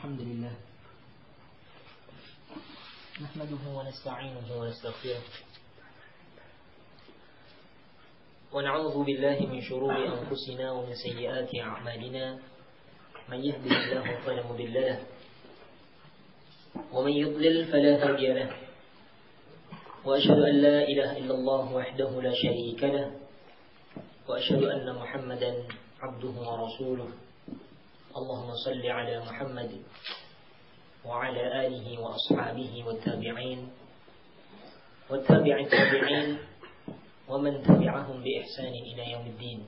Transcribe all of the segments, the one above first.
الحمد لله نحمده ونستعينه ونستغفره ونعوذ بالله من شرور أنفسنا ومن سيئات أعمالنا من يهده الله فلا مضل له ومن يضلل فلا هادي له وأشهد أن لا إله إلا الله وحده لا شريك له وأشهد أن محمدا عبده ورسوله اللهم صل على محمد وعلى آله وأصحابه والتابعين التابعين ومن تبعهم بإحسان إلى يوم الدين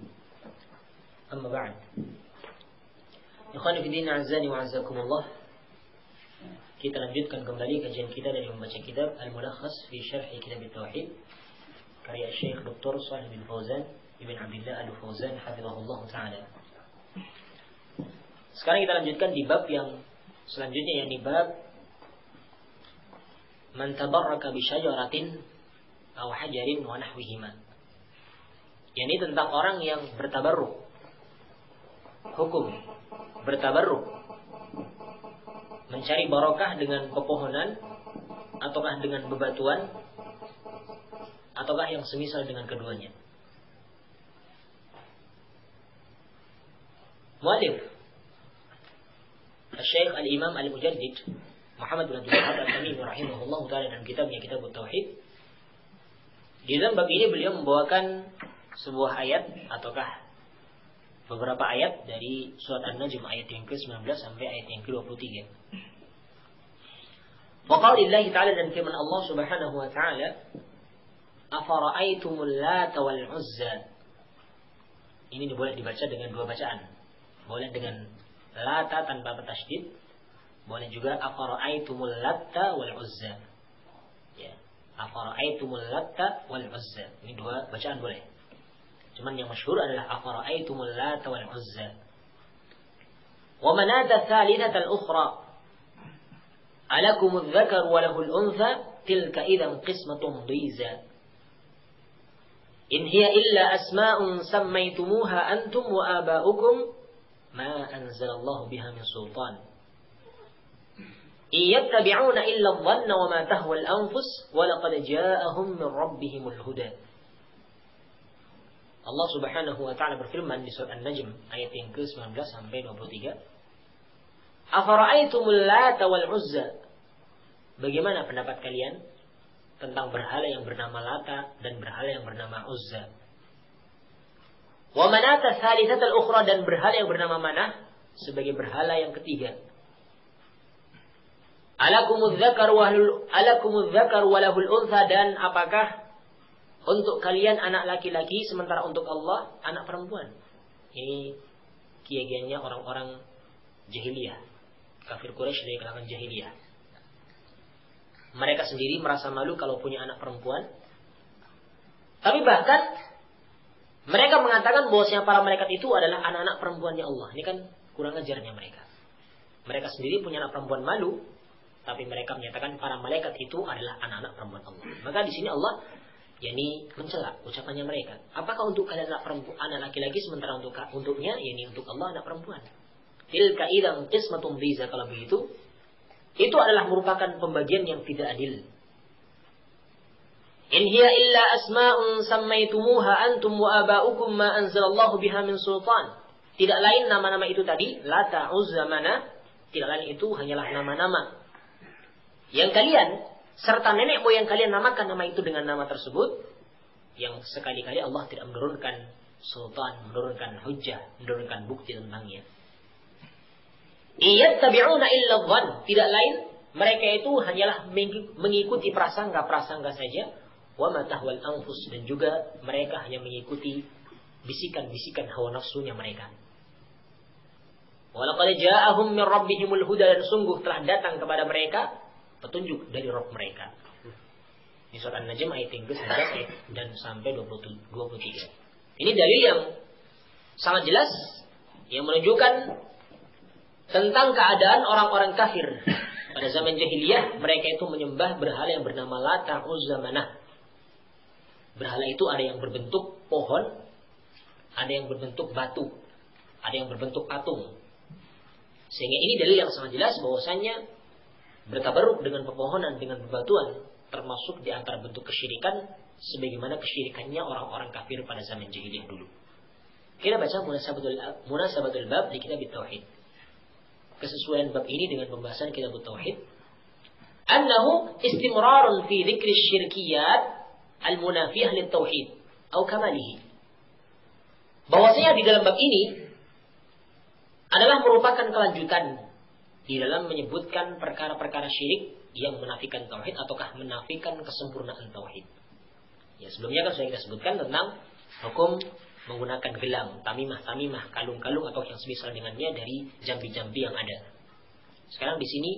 أما بعد Ikhwan fillah azani wa azakumullah. Kita lanjutkan kembali kajian kita dari membaca kitab Al-Mulakhas fi Syarh Kitab At-Tauhid karya Syekh Dr. Shalih bin Fauzan Ibn Abdullah Al-Fauzan hafizahullah taala. Sekarang kita lanjutkan di bab yang selanjutnya, yakni bab man tabarraka bi syajaratin aw hajarin wa nahwihima. Yakni tentang orang yang bertabarruk. Hukum bertabarruk, mencari barokah dengan pepohonan ataukah dengan bebatuan ataukah yang semisal dengan keduanya. Muallif Syekh Al-Imam Al-Mujaddid Muhammad bin Abdul Wahhab Al-Tamimi rahimahullah taala dalam kitabnya Kitab At-Tauhid, di dalam bab ini beliau membawakan sebuah ayat ataukah beberapa ayat dari surat An-Najm ayat yang ke-19 sampai ayat yang ke-23. Wa qaulillahi ta'ala, dan firman Allah Subhanahu wa ta'ala, afara'aitumul Lata wal Uzza. Ini boleh dibaca dengan dua bacaan. Boleh dengan Lata tanpa tasydid, boleh juga afara'aitumul Latta wal Uzza. Ya, afara'aitumul Latta wal Uzza. Ini dua bacaan boleh. Cuman yang masyhur adalah afara'aitumul Lata wal Uzza. Wa manata tsalitsata al-ukhra. Alakumudz dzakaru wa lahul untha tilka idzan qismatun dhiza. In hiya illa asma'un sammaytumuha antum wa aba'ukum ma anzalallahu biha min sultan. Iyattabi'una illa adh-dhanna wa ma tahwa al-anfus wa laqad ja'ahum min rabbihimul huda. Allah Subhanahu wa ta'ala berfirman di surat An-Najm ayat yang ke-19 sampai 23. Afara'aitumul Lata wal Uzza. Bagaimana pendapat kalian tentang berhala yang bernama Lata dan berhala yang bernama Uzza? Wa manata tsalitsata al-ukhra, dan berhala yang bernama Manah sebagai berhala yang ketiga. Alakumudz dzakaru wa lahul untha, dan apakah untuk kalian anak laki-laki sementara untuk Allah anak perempuan? Ini keyakinannya orang-orang jahiliyah, kafir Quraisy dari kalangan jahiliyah. Mereka sendiri merasa malu kalau punya anak perempuan. Tapi bahkan mereka mengatakan bahwasanya para malaikat itu adalah anak-anak perempuannya Allah. Ini kan kurang ajarnya mereka. Mereka sendiri punya anak perempuan, malu, tapi mereka menyatakan para malaikat itu adalah anak-anak perempuan Allah. Maka di sini Allah yakni mencela ucapannya mereka. Apakah untuk kalian anak perempuan, anak laki-laki, sementara untuknya yakni untuk Allah anak perempuan? Tilka idzan qismatun dhiza. Kalau begitu, itu adalah merupakan pembagian yang tidak adil. In hiya illa asma'un sammaytumuha antum wa aba'ukum ma anzalallahu biha min sultan. Tidak lain nama-nama itu tadi, Lata, Uzza, Manah, tidak lain itu hanyalah nama-nama yang kalian serta nenek moyang kalian namakan nama itu dengan nama tersebut, yang sekali-kali Allah tidak menurunkan sultan, menurunkan hujjah, menurunkan bukti tentangnya. Iyattabi'una illa dhann. Tidak lain mereka itu hanyalah mengikuti prasangka-prasangka saja. Wa ma tahwal anfus, dan juga mereka hanya mengikuti bisikan-bisikan hawa nafsunya mereka. Wa laqad ja'ahum min rabbihimul huda, dan sungguh telah datang kepada mereka petunjuk dari Rabb mereka. Di surat An-Najm ayat yang ke-19 dan sampai 23. Ini dalil yang sangat jelas yang menunjukkan tentang keadaan orang-orang kafir pada zaman jahiliyah. Mereka itu menyembah berhala yang bernama Lata, Uzza, Manah. Berhala itu ada yang berbentuk pohon, ada yang berbentuk batu, ada yang berbentuk patung. Sehingga ini dalil yang sangat jelas bahwasanya bertabarruk dengan pepohonan, dengan bebatuan termasuk di antara bentuk kesyirikan sebagaimana kesyirikannya orang-orang kafir pada zaman jahiliyah dulu. Kita baca munasabatul bab di kitab tauhid. Kesesuaian bab ini dengan pembahasan kitab tauhid. Annahu istimrarun fi dzikri syirkiyat al-munafiyah lit tauhid atau kamalihi. Bahwasanya di dalam bab ini adalah merupakan kelanjutan di dalam menyebutkan perkara-perkara syirik yang menafikan tauhid ataukah menafikan kesempurnaan tauhid. Ya, sebelumnya kan sudah kita sebutkan tentang hukum menggunakan gelang, tamimah, kalung-kalung atau yang semisal dengannya dari jambi-jambi yang ada. Sekarang di sini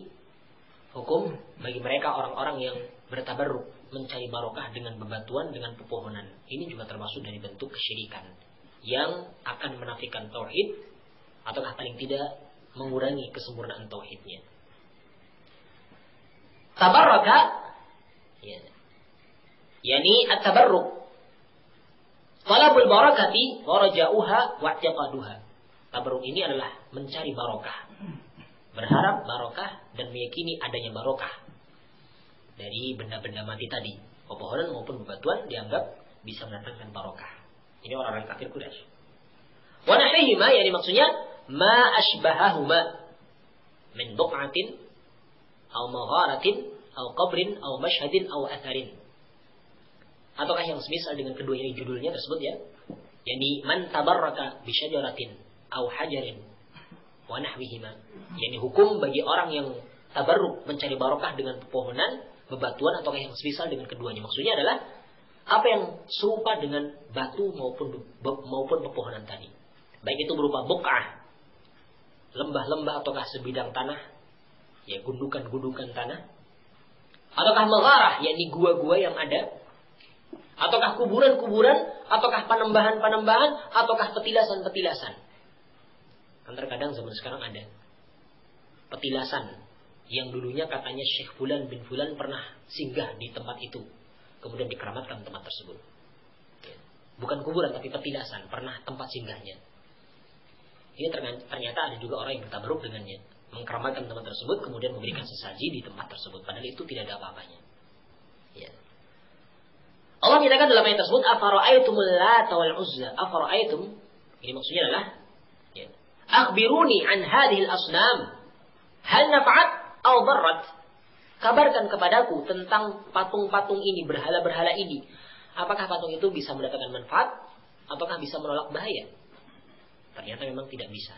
hukum bagi mereka orang-orang yang bertabarruk mencari barokah dengan bebatuan, dengan pepohonan. Ini juga termasuk dari bentuk kesyirikan yang akan menafikan tauhid ataukah paling tidak mengurangi kesempurnaan tauhidnya. Tabarraka, ya, yani at-tabarruk, talabul barakati wa raja'uha wa i'tiqaduha. Tabarruk ini adalah mencari barokah, berharap barokah dan meyakini adanya barokah dari benda-benda mati tadi, pepohonan maupun bebatuan dianggap bisa mendatangkan barokah. Ini orang-orang kafir Quraisy. Wa nahwihima, yani maksudnya ma asbahahuma min buq'atin aw magharatin aw qabrin aw mashhadin aw atharin. Ataukah yang semisal dengan keduanya judulnya tersebut ya. Yani man tabarraka bi syajaratin aw hajarin wa nahwihima. Yani hukum bagi orang yang tabarruk mencari barokah dengan pepohonan, bebatuan ataukah yang semisal dengan keduanya. Maksudnya adalah apa yang serupa dengan batu maupun pepohonan tadi. Baik itu berupa buq'ah, lembah-lembah ataukah sebidang tanah, ya gundukan-gundukan tanah, ataukah magharah, yakni gua-gua yang ada, ataukah kuburan-kuburan, ataukah panembahan-panembahan, ataukah petilasan-petilasan. Kan terkadang zaman sekarang ada petilasan yang dulunya katanya Syekh Fulan bin Fulan pernah singgah di tempat itu, kemudian dikeramatkan tempat tersebut. Bukan kuburan tapi petilasan, pernah tempat singgahnya. Ini ternyata ada juga orang yang bertabarruk dengannya, mengkeramatkan tempat tersebut, kemudian memberikan sesaji di tempat tersebut, padahal itu tidak ada apa-apanya. Ya. Allah menyatakan dalam ayat tersebut, afara'aitumul Lata wal Uzza. Afara'aitum, ini maksudnya adalah, ya, akhbiruni an hadhil asnam, hal nafa'at aw darrat. Kabarkan kepadaku tentang patung-patung ini, berhala-berhala ini. Apakah patung itu bisa mendatangkan manfaat, ataukah bisa menolak bahaya? Ternyata memang tidak bisa.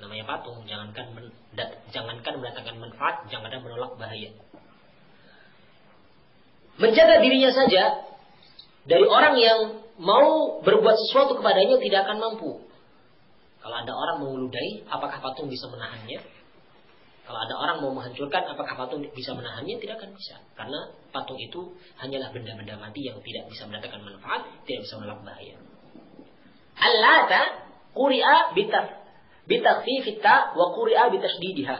Namanya patung, jangankan mendatangkan manfaat, jangankan menolak bahaya. Menjaga dirinya saja dari orang yang mau berbuat sesuatu kepadanya tidak akan mampu. Kalau ada orang mau meludahi, apakah patung bisa menahannya? Kalau ada orang mau menghancurkan, apakah patung bisa menahannya? Tidak akan bisa. Karena patung itu hanyalah benda-benda mati yang tidak bisa mendatangkan manfaat, tidak bisa menolak bahaya. Al-Lata quri'a bitakhfifit ta wa quri'a bitasdidiha.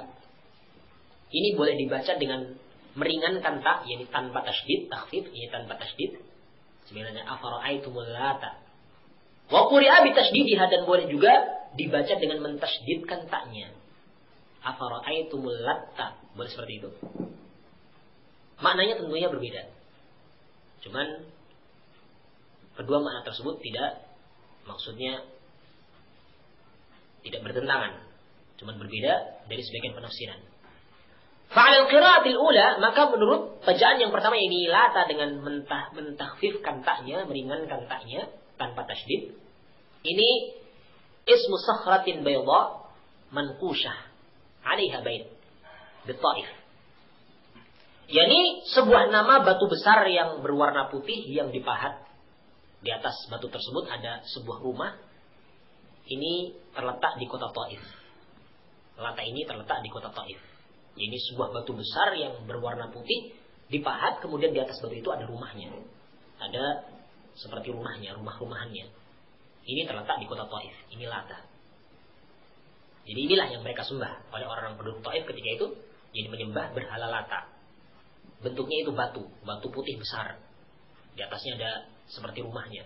Ini boleh dibaca dengan meringankan ta, yakni tanpa tasydid, takhfif ini tanpa tasydid. Sebenarnya afara'aitumul Lata. Wa quri'a bitasdidiha, dan boleh juga dibaca dengan mentasydidkan ta-nya. Afara'aitumul Latta, boleh seperti itu. Maknanya tentunya berbeda. Cuman kedua makna tersebut tidak, maksudnya tidak bertentangan, cuman berbeda dari sebagian penafsiran. Fa'al qiraatil ula, maka menurut bacaan yang pertama ini Lata dengan mentakhfifkan ta'nya, meringankan ta'nya tanpa tasydid. Ini ismu sakhratin bayda manqushah 'alaiha bait bi-Taif. Yani sebuah nama batu besar yang berwarna putih yang dipahat. Di atas batu tersebut ada sebuah rumah. Ini terletak di kota Taif. Lata ini terletak di kota Taif. Ini sebuah batu besar yang berwarna putih dipahat, kemudian di atas batu itu ada rumahnya. Ada seperti rumahnya, rumah-rumahannya. Ini terletak di kota Taif. Ini Lata. Jadi inilah yang mereka sembah oleh orang-orang penduduk Taif ketika itu. Jadi menyembah berhala Lata. Bentuknya itu batu putih besar. Di atasnya ada seperti rumahnya.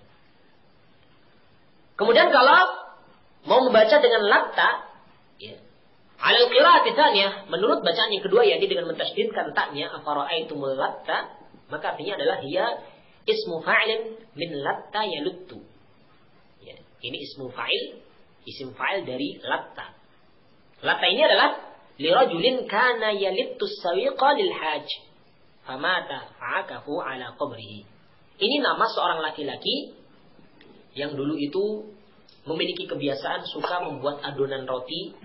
Kemudian kalau mau membaca dengan Latta, ya, Alal qira'ati tsaniyah, menurut bacaan yang kedua yakni dengan mentasydidkan taknya afara'aitumul latta, maka artinya adalah hiya ismu fa'ilin min latta yaluttu. Ya, ini ismu fa'il, isim fa'il dari latta. Latta ini adalah lirajulin kana yalittu sawiqa lil hajj famata fa'akafu ala qabrihi. Ini nama seorang laki-laki yang dulu itu memiliki kebiasaan suka membuat adonan roti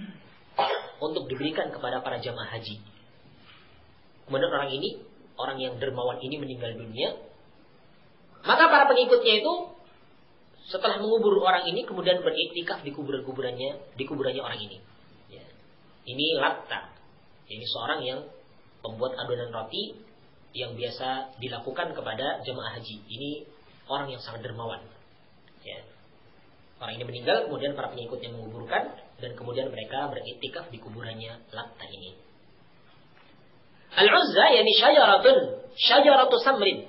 untuk diberikan kepada para jamaah haji. Kemudian orang yang dermawan ini meninggal dunia. Maka para pengikutnya itu setelah mengubur orang ini kemudian beriktikaf di kuburannya orang ini. Ya. Ini Latta. Ini seorang yang pembuat adonan roti yang biasa dilakukan kepada jamaah haji. Ini orang yang sangat dermawan. Ya. Orang ini meninggal, kemudian para pengikutnya menguburkan, dan kemudian mereka beriktikaf di kuburannya Latta ini. Al-Uzza yani syajaratu samrin.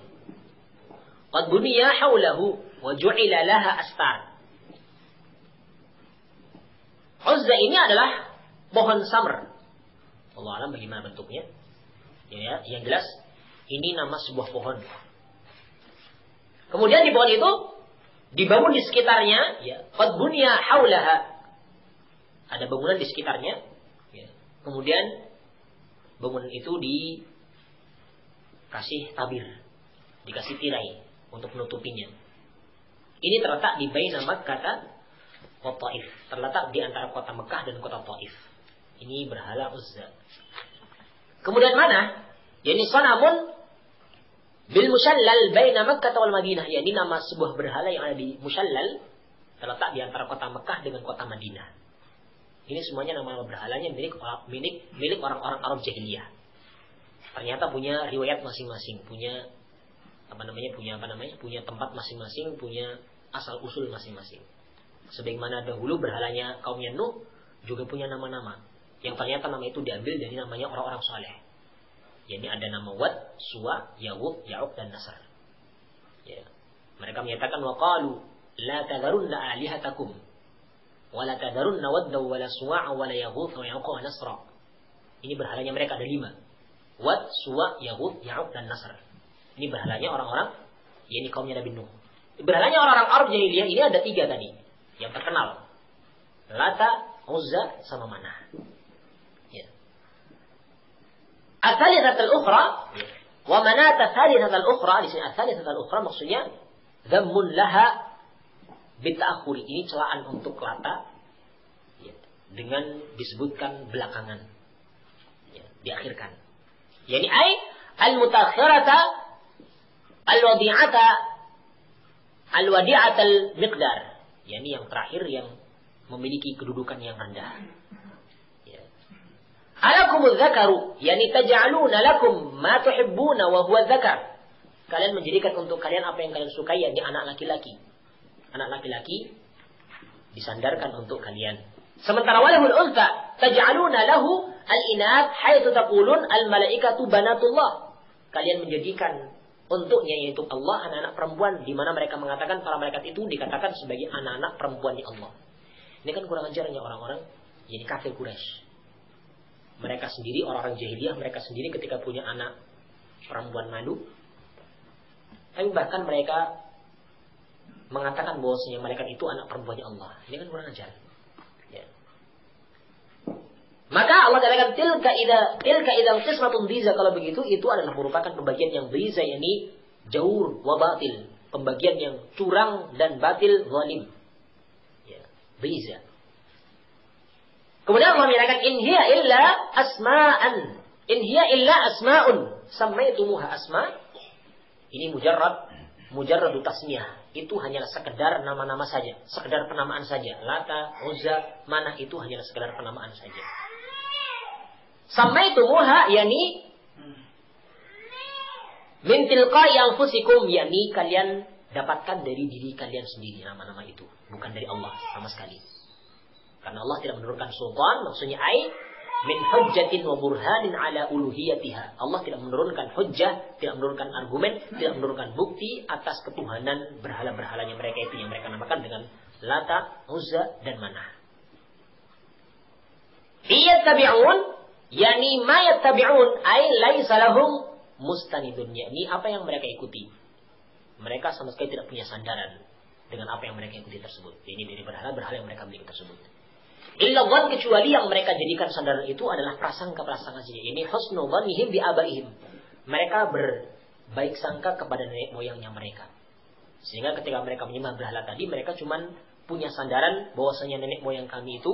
Qad buniya hawlahu wa ju'ila laha astar. Uzza ini adalah pohon samr. Allah alam bagaimana bentuknya. Ya, yang jelas ini nama sebuah pohon. Kemudian di pohon itu dibangun di sekitarnya, ya, qad buniya haulaha. Ada bangunan di sekitarnya, ya. Kemudian bangunan itu dikasih tabir, dikasih tirai untuk menutupinya. Ini terletak di baina Makkah wa Taif, terletak di antara kota Mekah dan kota Taif. Ini berhala Uzza. Kemudian mana? Yani sanamun bil mushallal baina Makkah wal Madinah. Yani nama sebuah berhala yang ada di Mushallal, terletak di antara kota Mekah dengan kota Madinah. Ini semuanya nama berhalanya milik orang-orang Arab jahiliyah. Ternyata punya riwayat masing-masing, punya tempat masing-masing, punya asal usul masing-masing. Sebagaimana dahulu berhalanya kaumnya Nuh juga punya nama-nama yang ternyata nama itu diambil dari namanya orang-orang saleh. Jadi ada nama Wad, Suwa, Ya'uq, dan Nasr. Ya. Mereka menyatakan waqalu la tadharunna alihatakum wa la tadharunna wadda wa la suwa'a wa la yaghutha wa ya'uq wa nasra. Ini berhalanya mereka ada 5. Wad, Suwa, Ya'uq, dan Nasr. Ini berhalanya orang-orang, yakni kaumnya Nabi Nuh. Berhalanya orang-orang Arab jahiliyah ini ada 3 tadi yang terkenal. Lata, Uzza, sama Manah. Ya. Ats-tsalitsatul ukhra wa Manat ats-tsalitsatul ukhra, di sini ats-tsalitsatul ukhra maksudnya dzammun laha bita'akhuri. Ini celaan untuk Lata, ya, dengan disebutkan belakangan, ya, diakhirkan. Yani ai al-mutakhirata al-wadi'atal miqdar. Yani yang terakhir yang memiliki kedudukan yang rendah. Ya. Alakumuz zakaru, yani taj'aluna lakum ma tuhibbuna wa huwa zakar. Kalian menjadikan untuk kalian apa yang kalian sukai, yakni anak laki-laki. Anak laki-laki disandarkan untuk kalian. Sementara walahul unsa taj'aluna lahu al-inath haitsu taqulun al-malaikatu banatullah. Kalian menjadikan untuknya, yaitu Allah, anak-anak perempuan, di mana mereka mengatakan para malaikat itu dikatakan sebagai anak-anak perempuan di Allah. Ini kan kurang ajarnya orang-orang jadi kafir Quraisy. Mereka sendiri, orang-orang jahiliyah, mereka sendiri ketika punya anak perempuan madu, tapi bahkan mereka mengatakan bahwasanya malaikat itu anak perempuannya Allah. Ini kan kurang ajar. Ya. Maka Allah katakan tilka idza qismatun dhiza, kalau begitu itu adalah merupakan pembagian yang dhiza, yakni jaur wa batil, pembagian yang curang dan batil, zalim. Ya, dhiza. Kemudian Allah menyatakan in hiya illa asma'un sammaitumuha asma. Ini mujarradu tasmiyah. Itu hanyalah sekedar nama-nama saja, sekedar penamaan saja. Lata, Uzza, Manah itu hanyalah sekedar penamaan saja. Sammaitumuha yani min tilqa'i anfusikum, yani kalian dapatkan dari diri kalian sendiri nama-nama itu, bukan dari Allah sama sekali. Karena Allah tidak menurunkan sultan, maksudnya min hujjatin wa burhanin ala uluhiyatiha. Allah tidak menurunkan hujjah, tidak menurunkan argumen, tidak menurunkan bukti atas ketuhanan berhala-berhalanya mereka itu yang mereka namakan dengan Lata, Uzza, dan Manah. Ia yattabi'un, yakni ma yattabi'un ay laisa lahum mustanidun, yakni apa yang mereka ikuti. Mereka sama sekali tidak punya sandaran dengan apa yang mereka ikuti tersebut. Ini dari berhala-berhala yang mereka miliki tersebut. Illa dhann, kecuali yang mereka jadikan sandaran itu adalah prasangka-prasangka saja. Ini husnu dhannihim bi abaihim. Mereka berbaik sangka kepada nenek moyangnya mereka. Sehingga ketika mereka menyembah berhala tadi, mereka cuma punya sandaran bahwasanya nenek moyang kami itu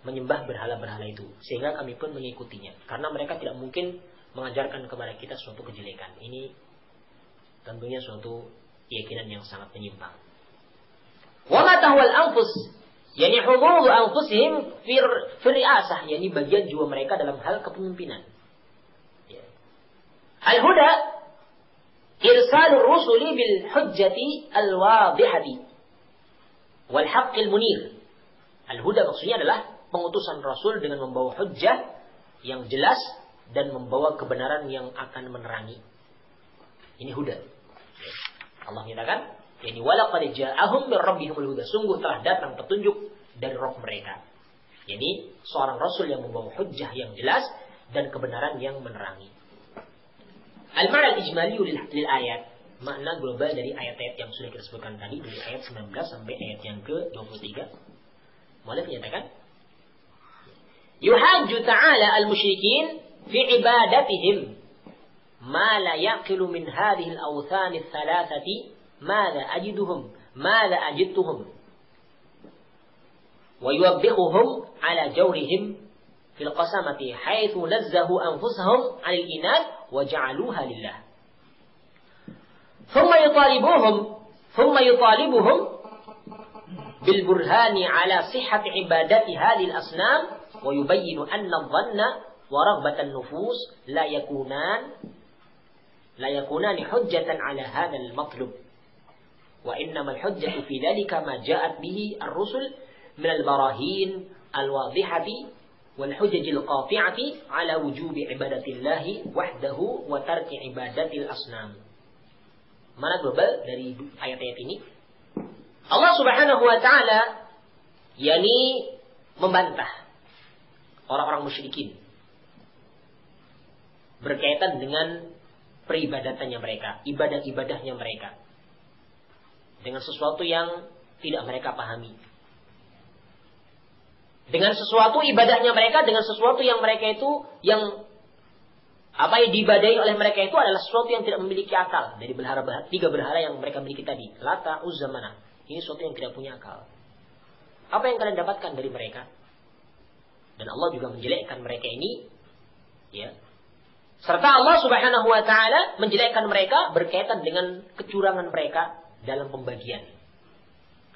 menyembah berhala-berhala itu. Sehingga kami pun mengikutinya. Karena mereka tidak mungkin mengajarkan kepada kita suatu kejelekan. Ini tentunya suatu keyakinan yang sangat menyimpang. Wa ma tahwal anfus, yakni hudud anfusihim fi ri'asah, yakni bagian jiwa mereka dalam hal kepemimpinan. Ya. Al-huda irsalur rusuli bil hujjati al-wadihati wal haqqil munir. Al-huda maksudnya adalah pengutusan Rasul dengan membawa hujjah yang jelas dan membawa kebenaran yang akan menerangi. Ini huda. Allah menyatakan, yani walaqad ja'ahum min rabbihimul huda. Sungguh telah datang petunjuk dari Rabb mereka. Yani seorang Rasul yang membawa hujjah yang jelas dan kebenaran yang menerangi. Al-ma'na al-ijmali lil ayat. Makna global dari ayat-ayat yang sudah kita sebutkan tadi, dari ayat 19 sampai ayat yang ke-23. Mulai menyatakan, yuhajju ta'ala al-musyrikin fi ibadatihim ma la yaqilu min hadhihi al-awthan ath-thalathati madha ajiduhum madha ajidtuhum wa yuwabbihuhum ala jawrihim fil qasamati haythu nazzahu anfusahum 'anil inad wa ja'aluha lillah thumma yutalibuhum bil burhani ala sihhati ibadati hadhihi al-asnam wa yubayyinu anna adh-dhanna wa raghbatan nufus la yakunani hujjatan ala hadha al-matlub wa innama al-hujjatu fi dhalika ma ja'at bihi ar-rusul min al-barahin al-wadihati wal hujaj al-qati'ati ala wujubi ibadatillahi wahdahu wa tarki ibadatil asnam. Mana global dari ayat-ayat ini? Allah Subhanahu wa taala yakni membantah orang-orang musyrikin berkaitan dengan peribadatannya mereka, ibadah-ibadahnya mereka, dengan sesuatu yang tidak mereka pahami. Dengan sesuatu ibadahnya mereka, dengan sesuatu yang mereka itu, yang apa yang diibadahi oleh mereka itu adalah sesuatu yang tidak memiliki akal. Dari tiga berhala yang mereka miliki tadi, Lata, Uzza, Manah. Ini sesuatu yang tidak punya akal. Apa yang kalian dapatkan dari mereka? Dan Allah juga menjelekkan mereka ini, ya. Serta Allah Subhanahu wa taala menjelekkan mereka berkaitan dengan kecurangan mereka dalam pembagian.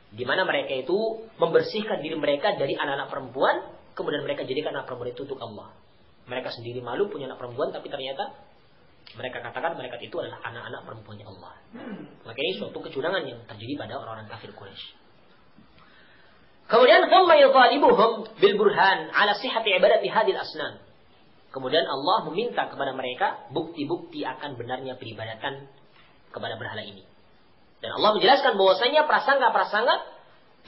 Di mana mereka itu membersihkan diri mereka dari anak-anak perempuan, kemudian mereka jadikan anak perempuan itu untuk Allah. Mereka sendiri malu punya anak perempuan, tapi ternyata mereka katakan mereka itu adalah anak-anak perempuannya Allah. Maka ini suatu kecurangan yang terjadi pada orang-orang kafir Quraisy. Kemudian thumma yutalibuhum bil burhan ala sihhati ibadati hadhil asnam. Kemudian Allah meminta kepada mereka bukti-bukti akan benarnya peribadatan kepada berhala ini. Dan Allah menjelaskan bahwasanya prasangka-prasangka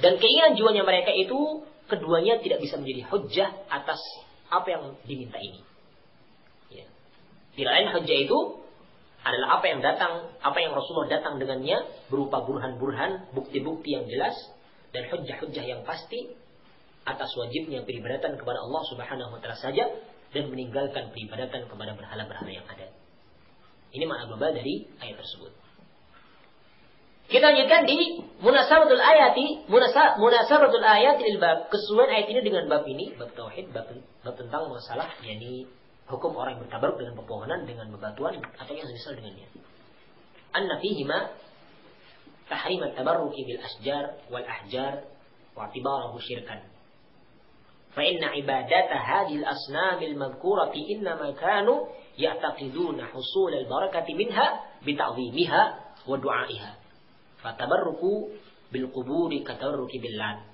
dan keinginan jiwanya mereka itu keduanya tidak bisa menjadi hujjah atas apa yang diminta ini. Ya. Tidak lain hujjah itu adalah apa yang Rasulullah datang dengannya berupa burhan-burhan, bukti-bukti yang jelas dan hujjah-hujjah yang pasti atas wajibnya peribadatan kepada Allah Subhanahu wa taala saja dan meninggalkan peribadatan kepada berhala-berhala yang ada. Ini makna global dari ayat tersebut. Kita lanjutkan di munasabatul ayati lil bab. Kesesuaian ayat ini dengan bab ini, bab tauhid, bab tentang masalah yakni hukum orang yang bertabaruk dengan pepohonan, dengan bebatuan atau yang semisal dengannya. Anna fihi ma tahrim at-tabarruki bil asjar wal ahjar wa i'tibarahu syirkan. Fa inna ibadata hadhihi al-asnam al-madhkurati inma kanu ya'taqiduna husul al-barakati minha bi ta'dhimiha wa du'aiha. Fatabarruku bil quburi katabarruki bil lat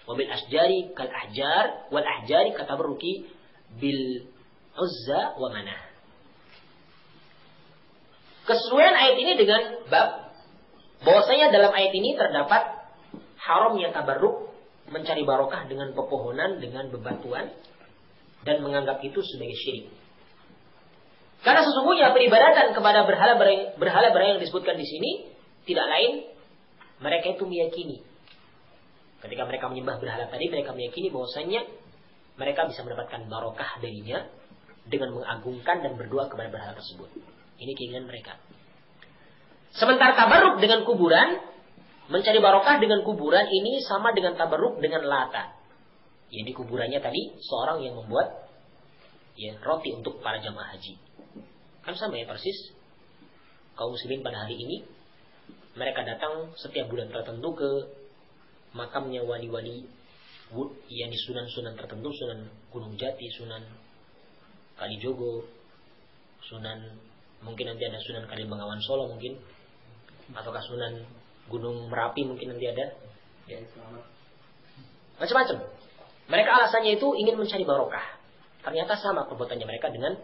wa bil asjari kal ahjar wal ahjari katabarruki bil uzza wa manah. Kesesuaian ayat ini dengan bab bahwasanya dalam ayat ini terdapat haramnya tabarruk, mencari barokah dengan pepohonan, dengan bebatuan, dan menganggap itu sebagai syirik. Karena sesungguhnya peribadatan kepada berhala-berhala yang disebutkan di sini tidak lain mereka itu meyakini. Ketika mereka menyembah berhala tadi, mereka meyakini bahwasanya mereka bisa mendapatkan barokah darinya dengan mengagungkan dan berdoa kepada berhala tersebut. Ini keinginan mereka. Sementara tabarruk dengan kuburan, mencari barokah dengan kuburan ini sama dengan tabarruk dengan Lata. Jadi kuburannya tadi seorang yang membuat roti untuk para jamaah haji. Kan sama ya persis. Kaum muslimin pada hari ini mereka datang setiap bulan tertentu ke makamnya wali-wali, yakni sunan-sunan tertentu, Sunan Gunung Jati, Sunan Kalijogo, Sunan mungkin nanti ada Sunan Kalibengawan Solo mungkin, ataukah Sunan Gunung Merapi mungkin nanti ada, macam-macam. Mereka alasannya itu ingin mencari barokah. Ternyata sama perbuatannya mereka dengan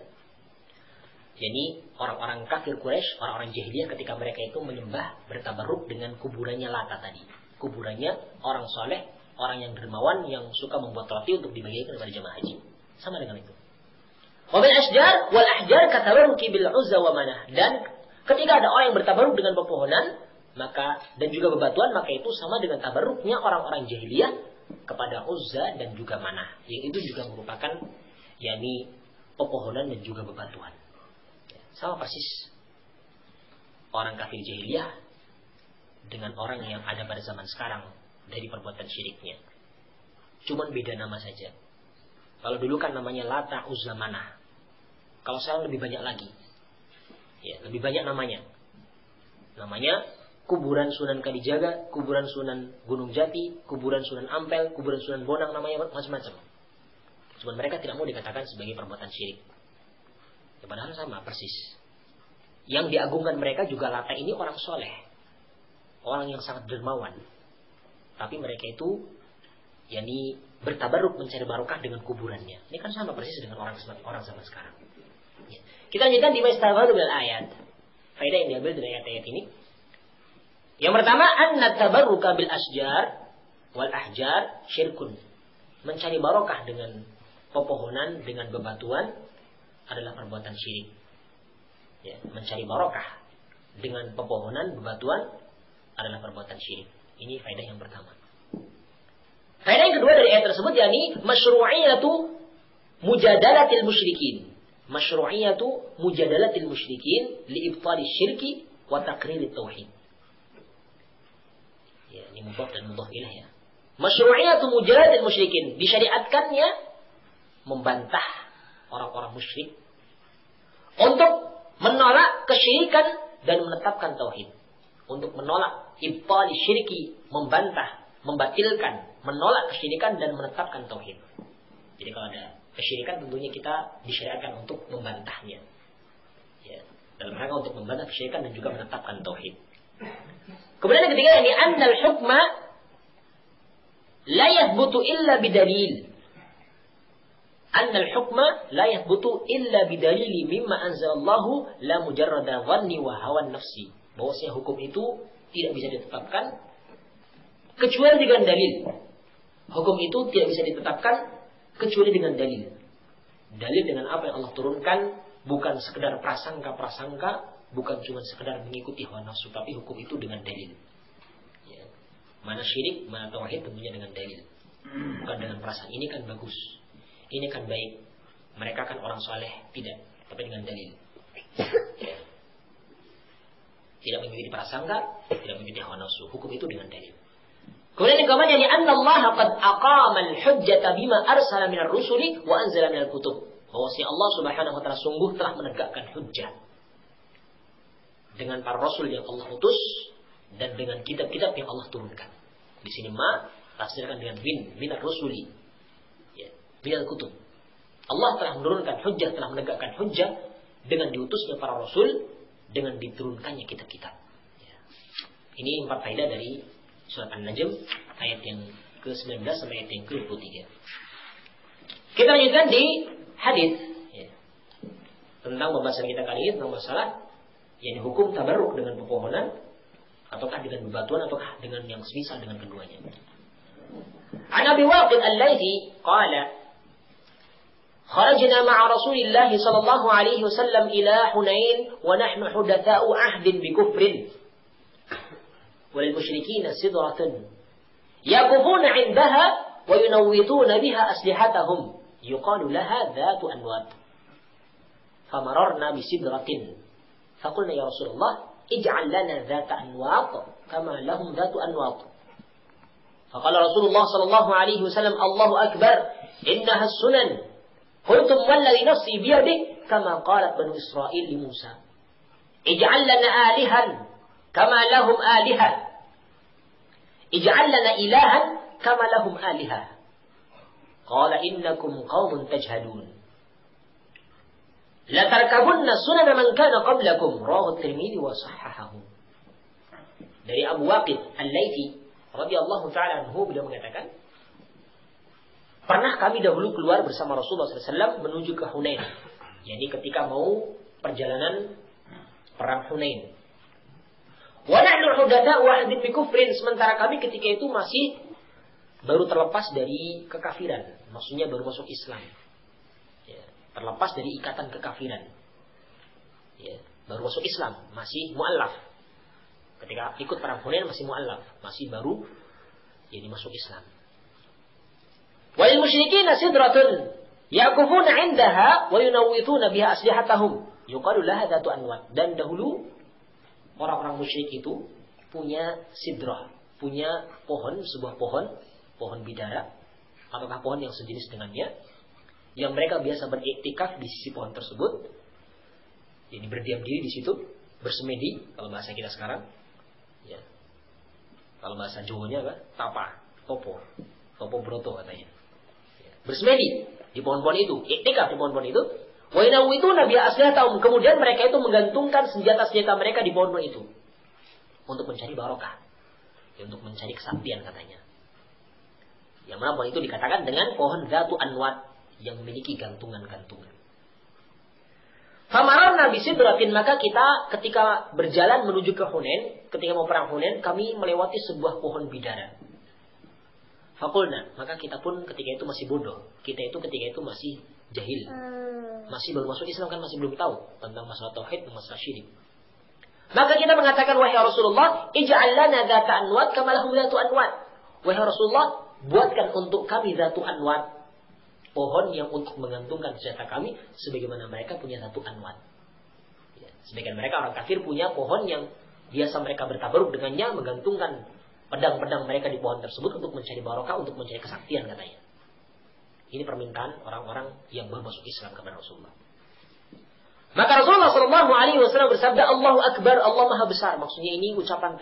yakni orang-orang kafir Quraisy, orang-orang jahiliyah ketika mereka itu menyembah bertabarruk dengan kuburannya Lata tadi. Kuburannya orang soleh, orang yang dermawan yang suka membuat roti untuk dibagikan kepada jemaah haji. Sama dengan itu. Wa bil asjar wal ahjar katabarruki bil Uzza wa Manah. Dan ketika ada orang yang bertabarruk dengan pepohonan, maka dan juga bebatuan, maka itu sama dengan tabarruknya orang-orang jahiliyah kepada Uzza dan juga Manah. Yang itu juga merupakan yakni pepohonan dan juga bebatuan. Sama persis orang kafir jahiliyah dengan orang yang ada pada zaman sekarang dari perbuatan syiriknya. Cuman beda nama saja. Kalau dulu kan namanya Lata, Uzza, Manah. Kalau sekarang lebih banyak lagi. Ya, lebih banyak namanya. Namanya kuburan Sunan Kalijaga, kuburan Sunan Gunung Jati, kuburan Sunan Ampel, kuburan Sunan Bonang, namanya macam-macam. Cuman mereka tidak mau dikatakan sebagai perbuatan syirik. Ya, padahal sama persis. Yang diagungkan mereka juga Lata ini orang soleh, orang yang sangat dermawan. Tapi mereka itu yakni bertabarruk mencari barokah dengan kuburannya. Ini kan sama persis dengan orang zaman sekarang. Ya. Kita lanjutkan di Maistagharu bil ayat. Faedah yang diambil dari ayat-ayat ini. Yang pertama, anna tabarruka bil asjar wal ahjar syirkun. Mencari barokah dengan pepohonan, dengan bebatuan adalah perbuatan syirik. Ya, mencari barokah dengan pepohonan, bebatuan adalah perbuatan syirik. Ini faedah yang pertama. Faedah yang kedua dari ayat tersebut yakni masyru'iyatu mujadalatil musyrikin. Masyru'iyatu mujadalatil musyrikin li ibtali syirki wa taqririt tauhid. Ya, ini mudhaf dan mudhaf ilaih ya. Masyru'iyatu mujadalatil musyrikin, disyariatkannya membantah orang-orang musyrik untuk menolak kesyirikan dan menetapkan tauhid. Untuk menolak ibtali syirki, membantah, membatilkan, menolak kesyirikan dan menetapkan tauhid. Jadi kalau ada kesyirikan tentunya kita disyariatkan untuk membantahnya. Ya, dalam rangka untuk membantah kesyirikan dan juga menetapkan tauhid. Kemudian yang ketiga ini annal hukma la yathbutu illa bidalil. Annal hukma la yathbutu illa bidalili mimma anzalallahu la mujarrada dhanni wa hawan nafsi. Bahwasanya hukum itu tidak bisa ditetapkan kecuali dengan dalil. Hukum itu tidak bisa ditetapkan kecuali dengan dalil. Dalil dengan apa yang Allah turunkan, bukan sekedar prasangka-prasangka, bukan cuma sekedar mengikuti hawa nafsu, tapi hukum itu dengan dalil. Ya. Mana syirik, mana tauhid tentunya dengan dalil. Bukan dengan perasaan. Ini kan bagus, ini kan baik, mereka kan orang soleh, tidak, tapi dengan dalil. Ya. Tidak mengikuti prasangka, tidak mengikuti hawa nafsu. Hukum itu dengan dalil. Kemudian yang keempat yakni anna Allah qad aqama al-hujjata bima arsala minar rusuli wa anzala minal kutub. Bahwasanya Allah Subhanahu wa taala sungguh telah menegakkan hujjah dengan para rasul yang Allah utus dan dengan kitab-kitab yang Allah turunkan. Di sini ma tafsirkan dengan minar rusuli. Ya, minal kutub. Allah telah menurunkan hujjah, telah menegakkan hujjah dengan diutusnya para rasul, dengan diturunkannya kitab-kitab. Ya. Ini 4 faedah dari surat An-Najm ayat yang ke-19 sampai ayat yang ke-23. Kita lanjutkan di hadis ya, tentang pembahasan kita kali ini tentang masalah yakni hukum tabarruk dengan pepohonan ataukah dengan bebatuan ataukah dengan yang semisal dengan keduanya. An Abi Waqid Al-Laitsi qala Kharajna ma'a Rasulillah sallallahu alaihi wasallam ila Hunain wa nahnu hudatsa'u ahdin bi kufrin. Wal musyrikina sidratun yaqufuna 'indaha wa yunawwituna biha aslihatahum yuqalu laha dhatu anwat. Famararna bi sidratin faqulna ya Rasulullah ij'al lana dhata anwat kama lahum dhatu anwat. Faqala Rasulullah sallallahu alaihi wasallam Allahu akbar innaha as-sunan. Qultum walladhi nafsi biyadihi kama qalat Banu Israil li Musa. Ij'al lana alihan kama lahum aliha. Ij'al lana ilahan kama lahum aliha. Qala innakum qaumun tajhadun. La tarkabunna sunana man kana qablakum. Rawahu Tirmidzi wa sahhahahu. Dari Abu Waqid Al-Laitsi radhiyallahu ta'ala anhu beliau mengatakan, pernah kami dahulu keluar bersama Rasulullah SAW menuju ke Hunain. Yani ketika mau perjalanan perang Hunain. Wa nahnu hudatsa'u ahdin bi kufrin, sementara kami ketika itu masih baru terlepas dari kekafiran, maksudnya baru masuk Islam. Ya, terlepas dari ikatan kekafiran. Ya, baru masuk Islam, masih mu'allaf. Ketika ikut perang Hunain masih mu'allaf, masih baru jadi masuk Islam. Wal musyrikina sidratun yaqufuna 'indaha wa yunawwituna biha aslihatahum yuqalu laha dhatu anwat. Dan dahulu orang-orang musyrik itu punya sidrah, punya pohon, sebuah pohon bidara ataukah pohon yang sejenis dengannya, yang mereka biasa beriktikaf di sisi pohon tersebut. Jadi berdiam diri di situ, bersemedi kalau bahasa kita sekarang. Ya. Kalau bahasa Jawanya apa? Topo broto katanya. Bersemedi di pohon-pohon itu, iktikaf di pohon-pohon itu. Wa inawituna bi aslihatahum, kemudian mereka itu menggantungkan senjata-senjata mereka di pohon-pohon itu untuk mencari barokah, ya, untuk mencari kesaktian katanya. Yang mana pohon itu dikatakan dengan pohon Dhatu Anwat yang memiliki gantungan-gantungan. Famararna bi sidratin, maka kita ketika berjalan menuju ke Hunain, ketika mau perang Hunain, kami melewati sebuah pohon bidara. Faqulna, maka kita pun ketika itu masih bodoh. Kita itu ketika itu masih jahil. Masih baru masuk Islam, kan masih belum tahu tentang masalah tauhid dan masalah syirik. Maka kita mengatakan, wahai Rasulullah, ij'al lana dhata anwat kama lahum dhatu anwat. Wahai Rasulullah, buatkan untuk kami dhatu anwat, pohon yang untuk menggantungkan senjata kami sebagaimana mereka punya dhatu anwat. Ya, sebagian mereka orang kafir punya pohon yang biasa mereka bertabaruk dengannya, menggantungkan pedang-pedang mereka di pohon tersebut untuk mencari barokah, untuk mencari kesaktian katanya. Ini permintaan orang-orang yang baru masuk Islam kepada Rasulullah. Maka Rasulullah SAW bersabda, Allahu Akbar, Allah Maha Besar. Maksudnya ini ucapan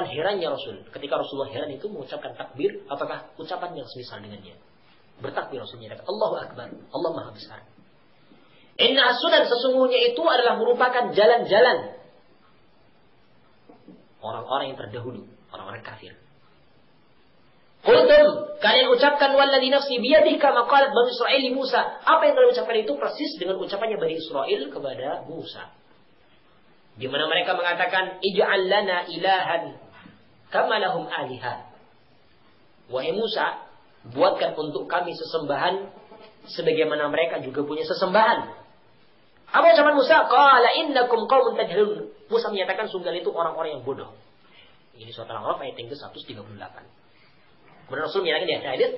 herannya Rasul. Ketika Rasulullah heran itu mengucapkan takbir, apakah ucapan yang semisal dengannya? Bertakbir Rasulnya, Allahu Akbar, Allah Maha Besar. Inna as-sunan, sesungguhnya itu adalah merupakan jalan-jalan orang-orang yang terdahulu, orang-orang kafir. Qultum, kalian ucapkan walladzi nafsi biyadihi kama qalat Banu Israil li Musa. Apa yang kalian ucapkan itu persis dengan ucapannya Bani Israil kepada Musa. Di mana mereka mengatakan ij'al lana ilahan kama lahum aliha. Wahai Musa, buatkan untuk kami sesembahan sebagaimana mereka juga punya sesembahan. Apa ucapan Musa? Qala innakum qaumun tajhalun. Musa menyatakan sungguh itu orang-orang yang bodoh. Ini surat Al-A'raf ayat yang ke-138. Kemudian Rasul menyatakan di hadis,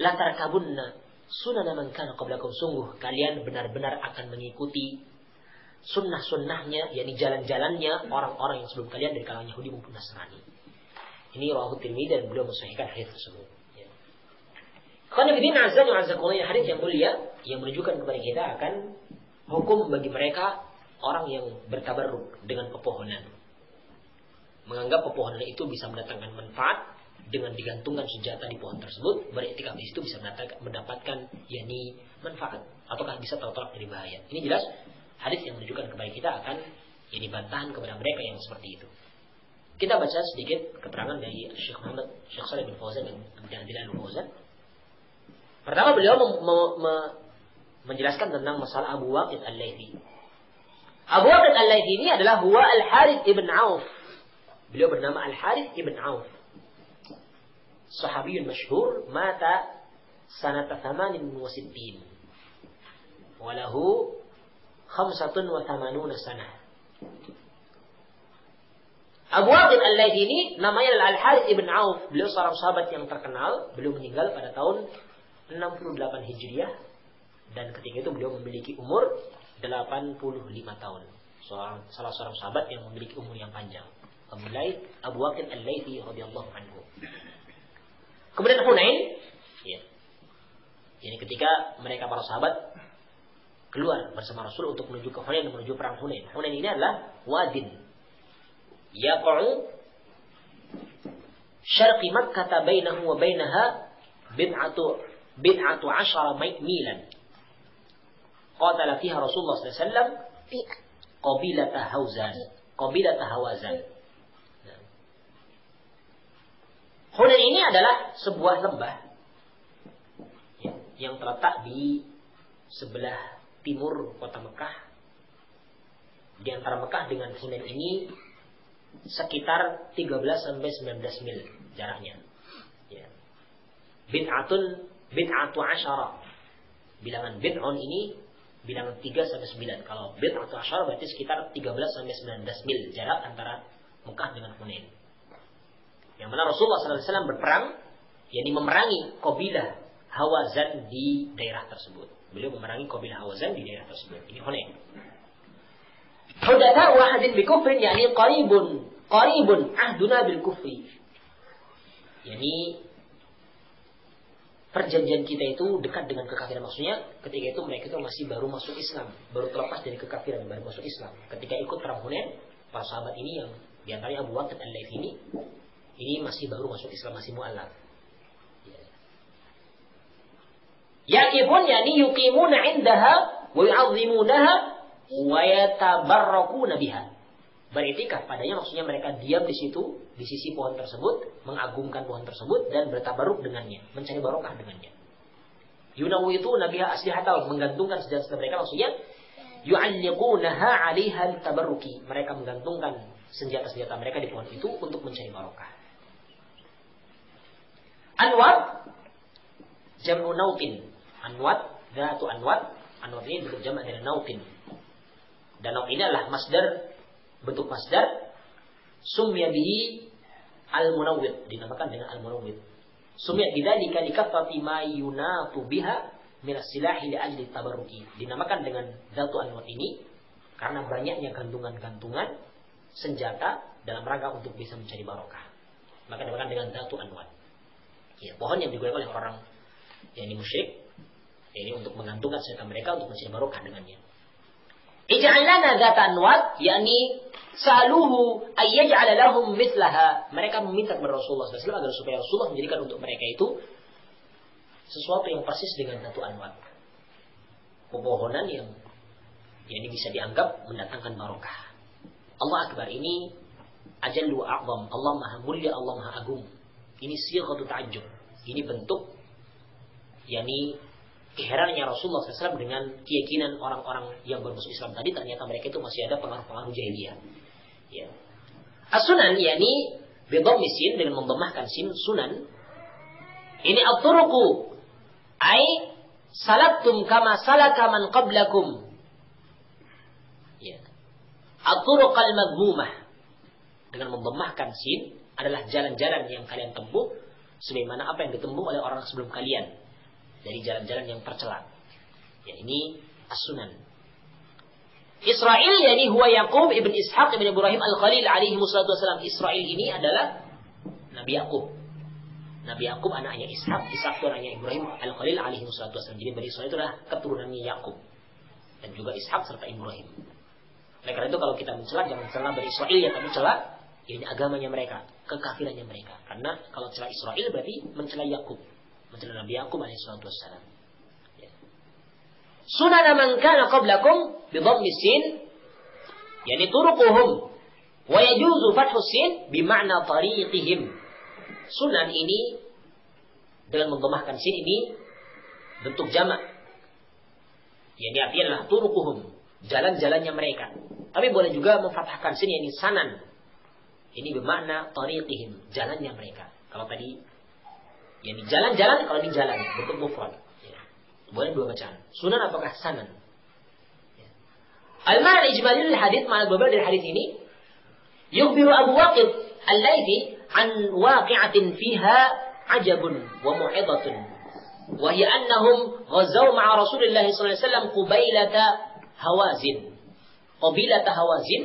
la tarakabunna sunana man kana qablakum, sungguh kalian benar-benar akan mengikuti sunnah-sunnahnya, yakni jalan-jalannya orang-orang yang sebelum kalian dari kalangan Yahudi maupun Nasrani. Ini rawahu Tirmidzi dan beliau mensahihkan hadis tersebut. Karena bidina azza wa jalla hadis yang mulia yang menunjukkan kepada kita akan hukum bagi mereka orang yang bertabarruk dengan pepohonan. Menganggap pepohonan itu bisa mendatangkan manfaat dengan digantungkan senjata di pohon tersebut, beriktikaf di situ bisa mendapatkan yakni manfaat ataukah bisa tertolak dari bahaya. Ini jelas hadis yang menunjukkan kepada kita akan yakni bantahan kepada mereka yang seperti itu. Kita baca sedikit keterangan dari Syekh Shalih bin Fauzan dan Abdul Fauzan. Pertama beliau menjelaskan tentang masalah Abu Waqid Al-Laitsi. Abu Waqid Al-Laitsi ini adalah huwa Al-Harith ibn Auf. Beliau bernama Al-Harith ibn Auf. Sahabiyun masyhur, mata sanata thamanin wa sittin. Wa lahu 85 sanah. Abu Waqid Al-Laythi ini namanya adalah Al-Harits ibn Auf. Beliau seorang sahabat yang terkenal. Beliau meninggal pada tahun 68 Hijriah. Dan ketika itu beliau memiliki umur 85 tahun. Salah seorang sahabat yang memiliki umur yang panjang. Abu Waqid Al-Laythi radhiyallahu anhu. Kemudian Hunain, ya. Ini ketika mereka para sahabat keluar bersama Rasul untuk menuju ke Hunain, menuju perang Hunain. Hunain ini adalah wadin yaqa'u syarqi Makkah bainahu wa bainaha bid'atu 'ashara milan. Qatala fiha Rasulullah sallallahu alaihi wasallam qabilata Hawazan. Hunain ini adalah sebuah lembah yang terletak di sebelah timur kota Mekah. Di antara Mekah dengan Hunain ini sekitar 13 sampai 19 mil jaraknya. Ya. Bid'atu asyara. Bilangan bid'un ini bilangan 3 sampai 9. Kalau bid'atu asyara berarti sekitar 13 sampai 19 mil jarak antara Mekah dengan Hunain. Yang mana Rasulullah SAW berperang, yakni memerangi kabilah Hawazan di daerah tersebut. Beliau memerangi kabilah Hawazan di daerah tersebut. Ini Hunain. Hudatha wahadin bi kufrin, yakni qaribun ahduna bil kufri. Yakni perjanjian kita itu dekat dengan kekafiran. Maksudnya ketika itu mereka itu masih baru masuk Islam, baru terlepas dari kekafiran, baru masuk Islam. Ketika ikut perang Hunain, para sahabat ini yang diantaranya Abu Waqid Al-Laythi ini masih baru masuk Islam, masih mu'alaf. Yaqifun yani yuqimuna 'indaha wa yu'azzimunaha wa yatabarrakuna biha. Beritikaf padanya maksudnya mereka diam di situ, di sisi pohon tersebut, mengagungkan pohon tersebut dan bertabarruk dengannya, mencari barokah dengannya. Yunawu itu nabiha aslihatal, menggantungkan senjata mereka, maksudnya yu'alliqunaha 'alaiha tabarruki. Mereka menggantungkan senjata-senjata mereka di pohon itu untuk mencari barokah. Anwat jam'u nautin. Anwat, dhatu anwat. Anwat ini bentuk jamak dari nautin. Dan naut ini adalah masdar, bentuk masdar. Sumya bihi al-munawwid, dinamakan dengan al-munawwid. Sumya bidzalika likaffati ma yunatu biha min as-silahi li ajli tabarruki. Dinamakan dengan dhatu anwat ini karena banyaknya gantungan-gantungan senjata dalam rangka untuk bisa mencari barokah. Maka dinamakan dengan dhatu anwat. Ya, pohon yang digunakan oleh orang yang musyrik, ini untuk menggantungkan senjata mereka untuk mencari barokah dengannya. Ij'al lana dzata anwat, yakni saluhu ay yaj'ala lahum mithlaha. Mereka meminta kepada Rasulullah SAW agar supaya Rasulullah menjadikan untuk mereka itu sesuatu yang persis dengan dzatu anwat. Pepohonan yang ini bisa dianggap mendatangkan barokah. Allah Akbar, ini ajallu a'zam. Allah Maha Mulia, Allah Maha Agung. Ini sighatu ta'ajjub. Ini bentuk yakni keheranannya Rasulullah SAW dengan keyakinan orang-orang yang bermusuh Islam tadi, ternyata mereka itu masih ada pengaruh-pengaruh jahiliyah. Ya. As-sunan yakni bidhammi sin, dengan mendhammahkan sin, sunan. Ini at-turuqu ai salaktum kama salaka man qablakum. Ya. At-turuqal madhmumah, dengan mendhammahkan sin adalah jalan-jalan yang kalian tempuh sebagaimana apa yang ditempuh oleh orang sebelum kalian dari jalan-jalan yang tercela. Ya, ini as-sunan. Israil yakni huwa Yaqub ibn Ishaq ibn Ibrahim al-Khalil alaihi wassalatu wassalam. Israil ini adalah Nabi Yaqub. Nabi Yaqub anaknya Ishaq, Ishaq itu anaknya Ibrahim al-Khalil alaihi wassalatu wassalam. Jadi Bani Israil itu adalah keturunannya Yaqub dan juga Ishaq serta Ibrahim. Oleh karena itu kalau kita mencela, jangan mencela Bani Israil, ya tapi cela ini agamanya mereka, kekafirannya mereka. Karena kalau mencela Israil berarti mencela Yaqub, mencela Nabi Yaqub alaihi wassalatu wassalam. Sunan man kana qablakum bi dhammi sin, yani turuquhum, wa yajuzu fathu sin bi ma'na tariqihim. Sunan ini dengan mendhammahkan sin ini bentuk jamak. Yang artinya adalah turuquhum, jalan-jalannya mereka. Tapi boleh juga memfathahkan sin, yani sanan. Ini bermakna tariqihim, jalannya mereka. Kalau tadi Yani jalan-jalan kalau di jalan bentuk mufrad. Ya. Boleh dua bacaan. Sunan apakah sanan? Ya. Al-ma'na ijmali lil hadits, makna global dari hadis ini, yukhbiru Abu Waqid Al-Laitsi an waqi'atin fiha ajabun wa mu'idhatun. Wa hiya annahum ghazaw ma'a Rasulillah sallallahu alaihi wasallam qubailata Hawazin. Qabilata Hawazin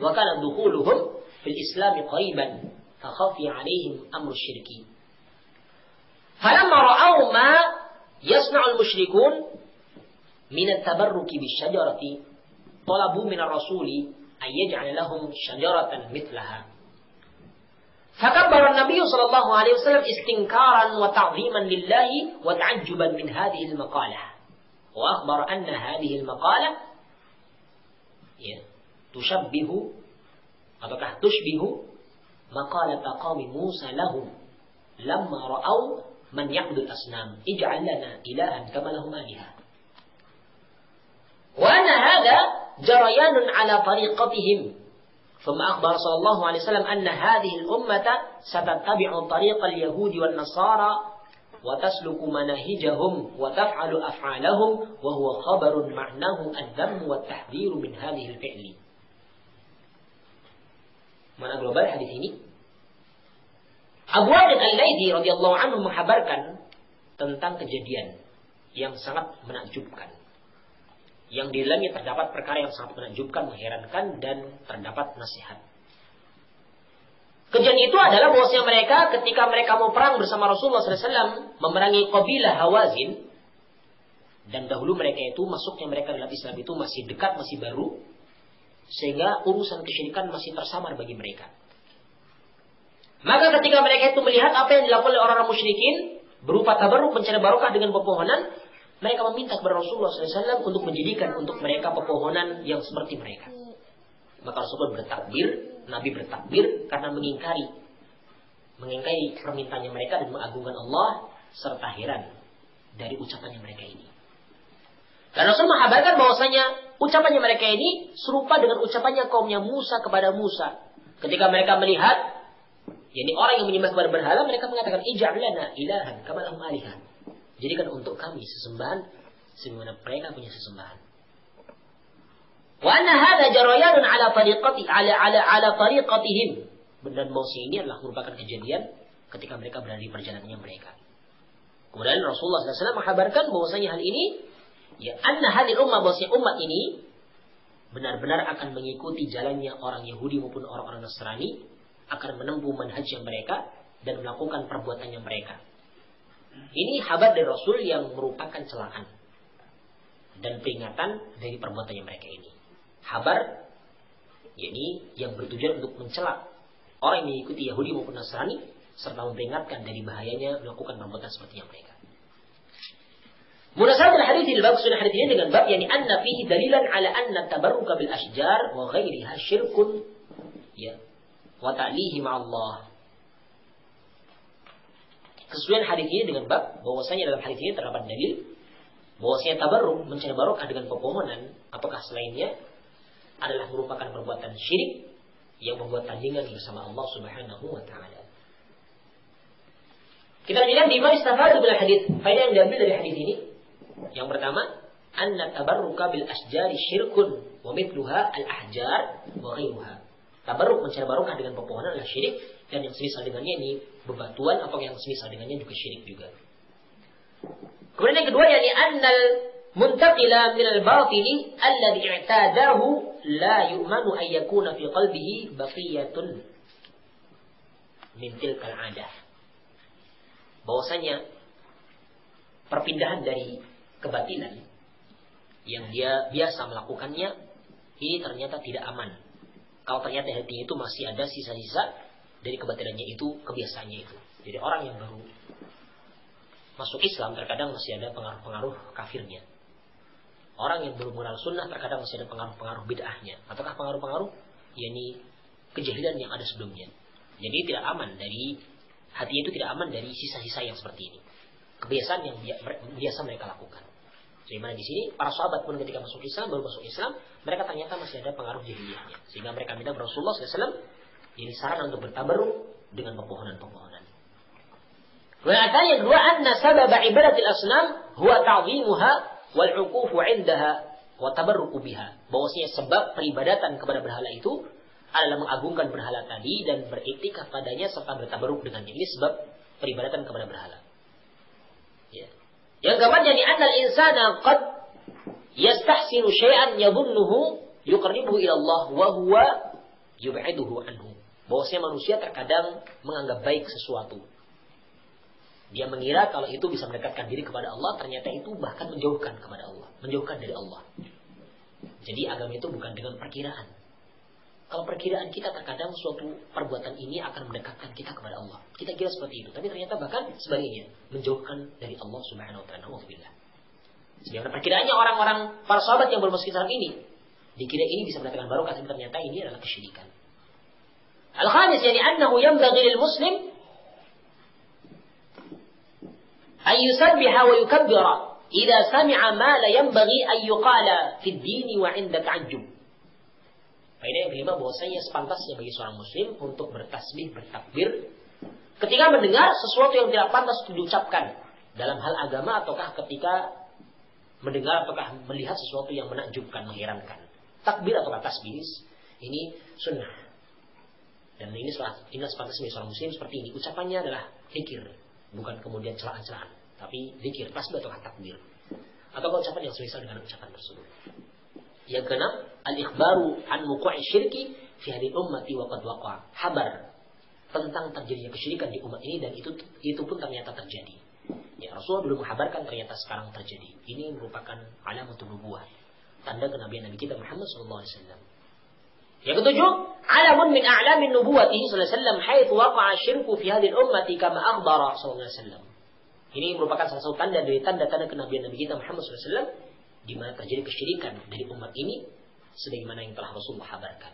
wa kana dukhuluhum fil Islam qariban fa khafi 'alaihim amru syirki. Falamma ra'aw ma yasna'u al-musyrikun min at-tabarruki bisyajarati talabu min ar-rasuli ay yaj'ala lahum syajaratan mithlaha. Fakabbara an-nabiy sallallahu alaihi wasallam istinkaran wa ta'dhiman lillahi wa ta'ajjuban min hadhihi al-maqalah. Wa akhbara anna hadhihi al-maqalah tushabbihu ataukah tushbihu maqalata qaumi Musa lahum lamma ra'aw man ya'budul asnam ij'al lana ilahan kama lahum aliha. Wa anna hadha jarayanun ala tariqatihim. Thumma akhbara sallallahu alaihi wasallam anna hadhihi al-ummata satattabi'u tariqa al-yahudi wan nasara wa tasluku manahijahum wa taf'alu af'alahum wa huwa khabarun ma'nahu ad-dhamm wa at-tahdhiru min hadhihi al-fi'li. Mana global hadis ini? Abu Waqid Al-Laitsi radhiyallahu anhu menghabarkan tentang kejadian yang sangat menakjubkan. Yang di dalamnya terdapat perkara yang sangat menakjubkan, mengherankan, dan terdapat nasihat. Kejadian itu adalah bahwasanya mereka ketika mereka mau perang bersama Rasulullah SAW memerangi kabilah Hawazin, dan dahulu mereka itu masuknya mereka dalam Islam itu masih dekat, masih baru, sehingga urusan kesyirikan masih tersamar bagi mereka. Maka ketika mereka itu melihat apa yang dilakukan oleh orang-orang musyrikin berupa tabarruk, mencari barokah dengan pepohonan, mereka meminta kepada Rasulullah SAW untuk menjadikan untuk mereka pepohonan yang seperti mereka. Maka Rasulullah bertakbir, Nabi bertakbir karena mengingkari permintaannya mereka dan mengagungkan Allah serta heran dari ucapannya mereka ini. Dan Rasul menghabarkan bahwasanya ucapannya mereka ini serupa dengan ucapannya kaumnya Musa kepada Musa. Ketika mereka melihat yakni orang yang menyembah kepada berhala, mereka mengatakan ij'al lana ilahan kama lahum aliha. Jadikan untuk kami sesembahan sebagaimana mereka punya sesembahan. Wa anna hadha jarayanun ala tariqatihim. Dan bahwasanya ini adalah merupakan kejadian ketika mereka berada di perjalanannya mereka. Kemudian Rasulullah SAW menghabarkan bahwasanya hal ini, ya anna hadhihi ummah, bahwasanya umat ini benar-benar akan mengikuti jalannya orang Yahudi maupun orang-orang Nasrani, akan menempuh manhajnya mereka dan melakukan perbuatannya mereka. Ini kabar dari Rasul yang merupakan celaan dan peringatan dari perbuatannya mereka ini. Kabar yakni yang bertujuan untuk mencela orang yang mengikuti Yahudi maupun Nasrani serta memperingatkan dari bahayanya melakukan perbuatan seperti yang mereka. Munasabah hadits al-bab, sunnah hadits ini dengan bab yakni anna fihi dalilan ala anna tabarruka bil ashjar wa ghairiha syirkun ya wa ta'lihi ma'allah. Kesesuaian hadis ini dengan bab bahwasanya dalam hadis ini terdapat dalil bahwasanya tabarruk, mencari barokah dengan pepohonan apakah selainnya adalah merupakan perbuatan syirik yang membuat tandingan bersama Allah Subhanahu wa taala. Kita lihat di mana istafadu bil hadis. Faedah yang diambil dari hadis ini yang pertama, anna tabarruka bil asjari syirkun wa mithluha al ahjar wa ghairuha. Tabarruk, mencari barokah dengan pepohonan adalah syirik, dan yang semisal dengannya ini bebatuan apa yang semisal dengannya juga syirik juga. Kemudian yang kedua yakni annal muntaqila min al-batili alladhi i'tadahu la yu'manu an yakuna fi qalbihi baqiyatun min tilkal 'adah. Bahwasanya perpindahan dari kebatilan yang dia biasa melakukannya ini ternyata tidak aman. Kalau ternyata hatinya itu masih ada sisa-sisa dari kebatilannya itu, kebiasaannya itu. Jadi orang yang baru masuk Islam terkadang masih ada pengaruh-pengaruh kafirnya. Orang yang baru mengenal sunnah terkadang masih ada pengaruh-pengaruh bid'ahnya. Ataukah pengaruh-pengaruh yakni kejahilan yang ada sebelumnya. Jadi tidak aman dari hatinya itu, tidak aman dari sisa-sisa yang seperti ini. Kebiasaan yang biasa mereka lakukan. Sehingga di sini para sahabat pun ketika masuk Islam, baru masuk Islam, mereka ternyata masih ada pengaruh jahiliyahnya. Sehingga mereka minta Rasulullah SAW jadi saran untuk bertabarruk dengan pepohonan-pepohonan. Kemudian yang kedua, anna sabab ibadatil asnam huwa ta'zimuha wal 'uqufu 'indaha wa tabarruku biha. Bahwasanya sebab peribadatan kepada berhala itu adalah mengagungkan berhala tadi dan beriktikaf padanya serta bertabarruk dengannya. Ini sebab peribadatan kepada berhala. Ya. Yang keempat, yani annal insana qad yastahsinu syai'an yadhunnuhu yuqarribuhu ila Allah wa huwa yub'iduhu anhu. Bahwasanya manusia terkadang menganggap baik sesuatu. Dia mengira kalau itu bisa mendekatkan diri kepada Allah, ternyata itu bahkan menjauhkan kepada Allah, menjauhkan dari Allah. Jadi agama itu bukan dengan perkiraan. Kalau perkiraan kita terkadang suatu perbuatan ini akan mendekatkan kita kepada Allah. Kita kira seperti itu, tapi ternyata bahkan sebaliknya, menjauhkan dari Allah Subhanahu wa taala. Alhamdulillah. Sebagaimana perkiraannya orang-orang para sahabat yang bermasuk Islam ini, dikira ini bisa mendatangkan barokah, tapi ternyata ini adalah kesyirikan. Al-khamis, yani annahu yanbaghi lil muslim أن يسبح ويكبر إذا سمع ما لا ينبغي أن يقال في الدين وعند تعجب. Faedah yang kelima, bahwasanya sepantasnya bagi seorang muslim untuk bertasbih, bertakbir ketika mendengar sesuatu yang tidak pantas diucapkan dalam hal agama, ataukah ketika mendengar ataukah melihat sesuatu yang menakjubkan, mengherankan. Takbir atau tasbih ini sunnah. Dan ini sepantasnya bagi seorang muslim seperti ini. Ucapannya adalah zikir, bukan kemudian celaan-celaan, tapi zikir, tasbih atau takbir, atau ucapan yang semisal dengan ucapan tersebut. Yang keenam, al-ikhbaru an wuqu'i syirki fi hadhihi ummati wa qad waqa. Habar tentang terjadinya kesyirikan di umat ini, dan itu pun ternyata terjadi. Ya, Rasulullah belum menghabarkan, ternyata sekarang terjadi. Ini merupakan alamatun nubuwah, tanda kenabian Nabi kita Muhammad sallallahu alaihi wasallam. Yang ketujuh, alamun min a'lamin nubuwwatihi sallallahu alaihi wasallam haitsu waqa'a syirku fi hadhihi ummati kama akhbara sallallahu alaihi wasallam. Ini merupakan salah satu tanda dari tanda-tanda kenabian Nabi kita Muhammad sallallahu alaihi wasallam di mana terjadi kesyirikan dari umat ini sebagaimana yang telah Rasulullah kabarkan.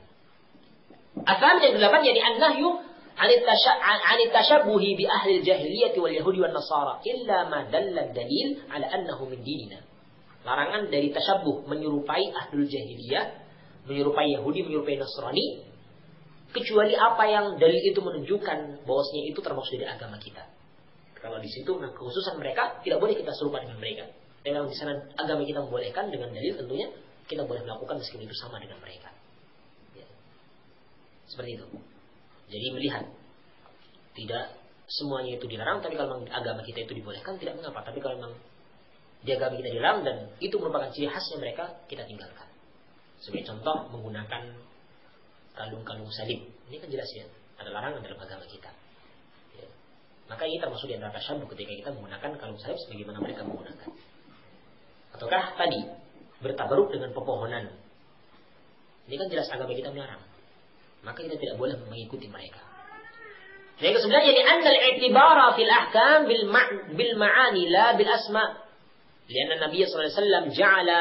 Asal yang ke-8, yani an-nahyu 'an tashabbuhi bi ahli al-jahiliyah wal yahudi wan nasara illa ma dalla dalil 'ala annahu min dinina. Larangan dari tasyabbuh, menyerupai ahlul jahiliyah, menyerupai Yahudi, menyerupai Nasrani, kecuali apa yang dalil itu menunjukkan bahwasanya itu termasuk dari agama kita. Kalau di situ, nah kekhususan mereka tidak boleh kita serupa dengan mereka. Dan kalau di sana agama kita membolehkan dengan dalil, tentunya kita boleh melakukan meskipun itu sama dengan mereka. Ya. Seperti itu. Jadi melihat tidak semuanya itu dilarang, tapi kalau memang agama kita itu dibolehkan tidak mengapa. Tapi kalau memang di agama kita dilarang dan itu merupakan ciri khasnya mereka, kita tinggalkan. Sebagai contoh, menggunakan kalung-kalung salib. Ini kan jelas ya, ada larangan dalam agama kita. Ya. Maka ini termasuk di antara tasyabbuh ketika kita menggunakan kalung salib sebagaimana mereka menggunakan. Ataukah tadi bertabaruk dengan pepohonan. Ini kan jelas agama kita melarang. Maka kita tidak boleh mengikuti mereka. Yang ke-9, jadi annal i'tibara fil ahkam bil ma'ani la bil asma. Lianna Nabi sallallahu alaihi wasallam ja'ala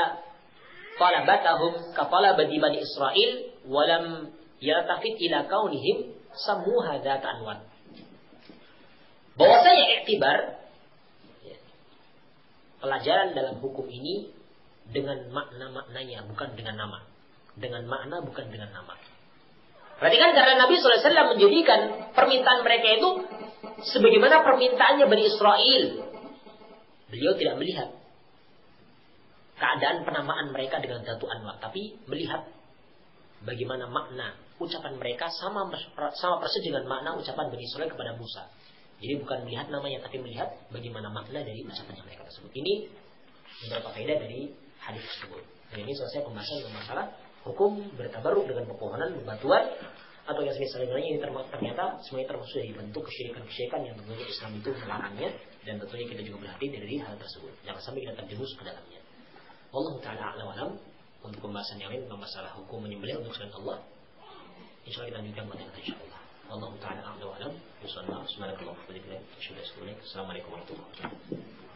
talabatahum ka talabati Bani Israil walam yaltafit ila kaunihim sammuha dzata anwan. Bahwasanya iktibar, ya, pelajaran dalam hukum ini dengan makna-maknanya, bukan dengan nama. Dengan makna, bukan dengan nama. Perhatikan, karena Nabi SAW menjadikan permintaan mereka itu sebagaimana permintaannya Bani Israil. Beliau tidak melihat keadaan penamaan mereka dengan Dzatu Anwar, tapi melihat bagaimana makna ucapan mereka sama persis dengan makna ucapan Bani Israil kepada Musa. Jadi bukan melihat namanya, tapi melihat bagaimana makna dari ucapan mereka tersebut. Ini beberapa faedah dari hadis tersebut. Dan ini selesai pembahasan tentang masalah hukum bertabaruk dengan pepohonan, bebatuan, atau yang semisalnya ini ternyata semuanya termasuk dari bentuk kesyirikan-kesyirikan yang tentunya Islam itu melarangnya, dan tentunya kita juga berhati dari hal tersebut. Jangan sampai kita terjerumus ke dalamnya. Allah Ta'ala a'lam wa alam. Untuk pembahasan yang lain tentang masalah hukum menyembelih untuk selain Allah, insyaallah kita lanjutkan pada nanti insyaallah. Allah Ta'ala a'lam wa alam. Wassalamualaikum warahmatullahi wabarakatuh.